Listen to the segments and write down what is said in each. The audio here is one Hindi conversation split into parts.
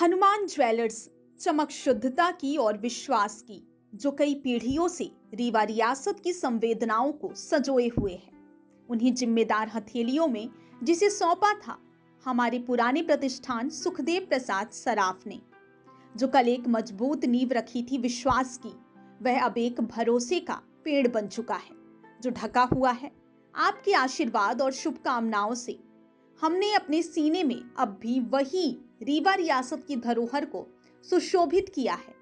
हनुमान ज्वेलर्स चमक शुद्धता की और विश्वास की, जो कई पीढ़ियों से रीवा रियासत की संवेदनाओं को संजोए हुए है। उन्हीं जिम्मेदार हथेलियों में जिसे सौंपा था हमारे पुराने प्रतिष्ठान सुखदेव प्रसाद सराफ ने, जो कल एक मजबूत नींव रखी थी विश्वास की, वह अब एक भरोसे का पेड़ बन चुका है, जो ढका हुआ है आपके आशीर्वाद और शुभकामनाओं से। हमने अपने सीने में अब भी वही रीवा रियासत की धरोहर को सुशोभित किया है।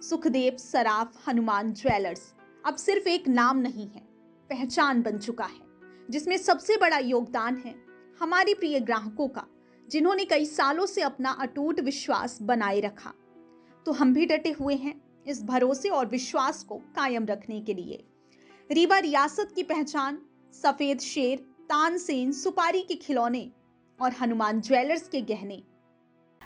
सुखदेव सराफ हनुमान ज्वेलर्स अब सिर्फ एक नाम नहीं है, पहचान बन चुका है, जिसमें सबसे बड़ा योगदान है हमारे प्रिय ग्राहकों का, जिन्होंने कई सालों से अपना अटूट विश्वास बनाए रखा। तो हम भी डटे हुए हैं इस भरोसे और विश्वास को कायम रखने के लिए। रीवा रियासत की पहचान सफेद शेर, तानसेन, सुपारी के खिलौने और हनुमान ज्वेलर्स के गहने।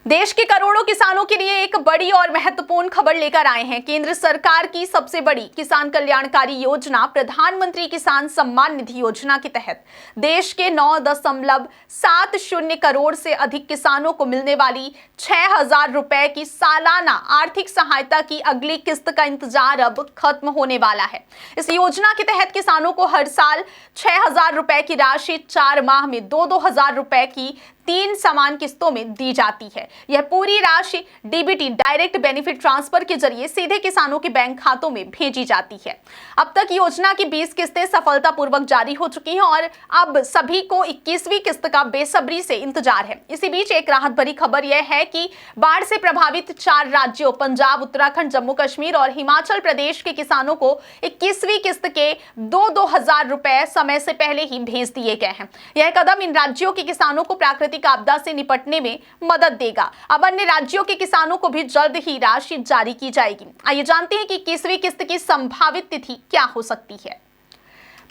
देश के करोड़ों किसानों के लिए एक बड़ी और महत्वपूर्ण खबर लेकर आए हैं। केंद्र सरकार की सबसे बड़ी किसान कल्याणकारी योजना प्रधानमंत्री किसान सम्मान निधि योजना के तहत देश के 9.70 करोड़ से अधिक किसानों को मिलने वाली 6,000 रुपए की सालाना आर्थिक सहायता की अगली किस्त का इंतजार अब खत्म होने वाला है। इस योजना के तहत किसानों को हर साल 6,000 रुपए की राशि 4 माह में 2-2 रुपए की 3 समान किस्तों में दी जाती है। यह पूरी राशि डीबीटी डायरेक्ट बेनिफिट ट्रांसफर के जरिए सीधे किसानों के बैंक खातों में भेजी जाती है। अब तक योजना की 20 किस्तें सफलतापूर्वक जारी हो चुकी हैं और अब सभी को 21वीं किस्त का बेसब्री से इंतजार है। इसी बीच एक राहत भरी खबर यह है कि बाढ़ से प्रभावित 4 राज्यों पंजाब, उत्तराखंड, जम्मू कश्मीर और हिमाचल प्रदेश के किसानों को 21वीं किस्त के 2-2 रुपए समय से पहले ही भेज दिए गए हैं। यह कदम इन राज्यों के किसानों को प्राकृतिक आपदा से निपटने में मदद देगा। अब अन्य राज्यों के किसानों को भी जल्द ही राशि जारी की जाएगी। आइए जानते हैं कि 21वीं किस्त की संभावित तिथि क्या हो सकती है।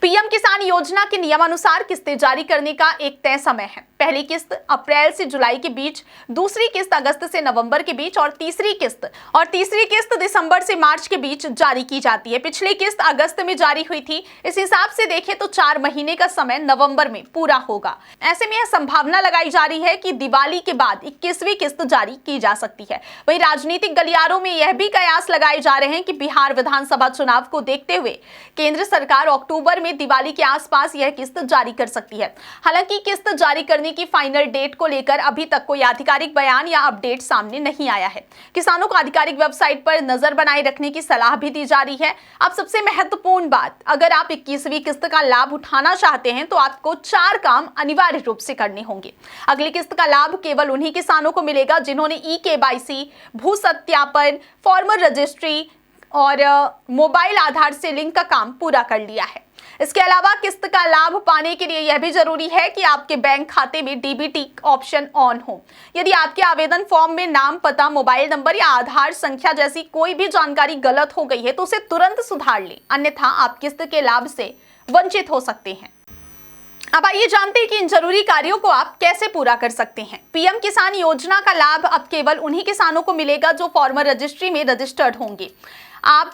पीएम किसान योजना के नियमानुसार किस्तें जारी करने का एक तय समय है। पहली किस्त अप्रैल से जुलाई के बीच, दूसरी किस्त अगस्त से नवंबर के बीच और तीसरी किस्त दिसंबर से मार्च के बीच जारी की जाती है। पिछली किस्त अगस्त में जारी हुई थी। इस हिसाब से देखें तो 4 महीने का समय नवंबर में पूरा होगा। ऐसे में यह संभावना लगाई जा रही है कि दिवाली के बाद 21वीं किस्त जारी की जा सकती है। वहीं राजनीतिक गलियारों में यह भी कयास लगाए जा रहे हैं कि बिहार विधानसभा चुनाव को देखते हुए केंद्र सरकार अक्टूबर में दिवाली के आसपास यह किस्त जारी कर सकती है। हालांकि किस्त जारी करने की फाइनल डेट को लेकर अभी तक कोई आधिकारिक बयान या अपडेट सामने नहीं आया है। किसानों को आधिकारिक वेबसाइट पर नजर बनाए रखने की सलाह भी दी जा रही है। अब सबसे महत्वपूर्ण बात, अगर आप 21वीं किस्त का लाभ उठाना चाहते हैं तो आपको 4 काम अनिवार्य रूप से करने होंगे। अगली किस्त का लाभ केवल उन्हीं किसानों को मिलेगा जिन्होंने ई-केवाईसी, भू सत्यापन, फार्मर रजिस्ट्री और मोबाइल आधार से लिंक का काम पूरा कर लिया है। इसके अलावा किस्त का लाभ पाने के लिए यह भी जरूरी है कि आपके बैंक खाते में डीबीटी ऑप्शन ऑन हो। यदि आपके आवेदन फॉर्म में नाम, पता, मोबाइल नंबर या आधार संख्या जैसी कोई भी जानकारी गलत हो गई है तो उसे तुरंत सुधार लें, अन्यथा आप किस्त के लाभ से वंचित हो सकते हैं। अब आइए जानते हैं कि इन जरूरी कार्यों को आप कैसे पूरा कर सकते हैं। पीएम किसान योजना का लाभ अब केवल उन्हीं किसानों को मिलेगा जो फार्मर रजिस्ट्री में रजिस्टर्ड होंगे। आप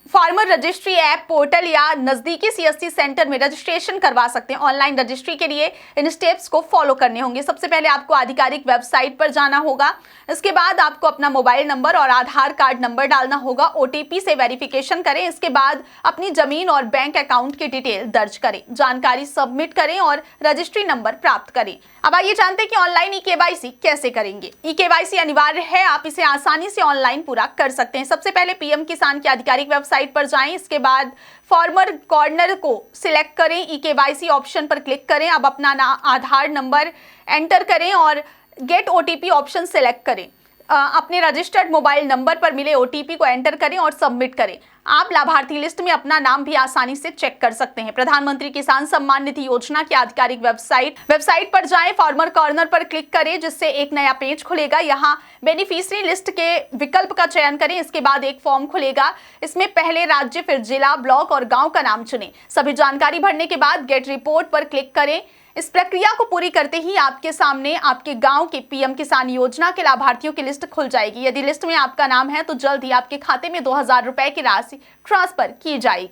फार्मर रजिस्ट्री ऐप, पोर्टल या नजदीकी सीएससी सेंटर में रजिस्ट्रेशन करवा सकते हैं। ऑनलाइन रजिस्ट्री के लिए इन स्टेप्स को फॉलो करने होंगे। सबसे पहले आपको आधिकारिक वेबसाइट पर जाना होगा। इसके बाद आपको अपना मोबाइल नंबर और आधार कार्ड नंबर डालना होगा। ओटीपी से वेरिफिकेशन करें। इसके बाद अपनी जमीन और बैंक अकाउंट की डिटेल दर्ज करें, जानकारी सबमिट करें और रजिस्ट्री नंबर प्राप्त करें। अब आइए जानते हैं कि ऑनलाइन ई-केवाईसी कैसे करेंगे। ई-केवाईसी अनिवार्य है, आप इसे आसानी से ऑनलाइन पूरा कर सकते हैं। सबसे पहले पीएम किसान की आधिकारिक वेबसाइट पर जाएं। इसके बाद फार्मर कॉर्नर को सिलेक्ट करें, ई-केवाईसी ऑप्शन पर क्लिक करें। अब अपना आधार नंबर एंटर करें और गेट ओटीपी ऑप्शन सिलेक्ट करें। अपने रजिस्टर्ड मोबाइल नंबर पर मिले ओटीपी को एंटर करें और सबमिट करें। आप लाभार्थी लिस्ट में अपना नाम भी आसानी से चेक कर सकते हैं। प्रधानमंत्री किसान सम्मान निधि योजना की आधिकारिक वेबसाइट पर जाएं, फार्मर कॉर्नर पर क्लिक करें, जिससे एक नया पेज खुलेगा। यहाँ बेनिफिशियरी लिस्ट के विकल्प का चयन करें। इसके बाद एक फॉर्म खुलेगा। इसमें पहले राज्य, फिर जिला, ब्लॉक और गांव का नाम चुनें। सभी जानकारी भरने के बाद गेट रिपोर्ट पर क्लिक करें। इस प्रक्रिया को पूरी करते ही आपके सामने आपके गांव के पीएम किसान योजना के लाभार्थियों की लिस्ट खुल जाएगी। यदि लिस्ट में आपका नाम है तो जल्द ही आपके खाते में 2,000 रुपए की राशि ट्रांसफर की जाएगी।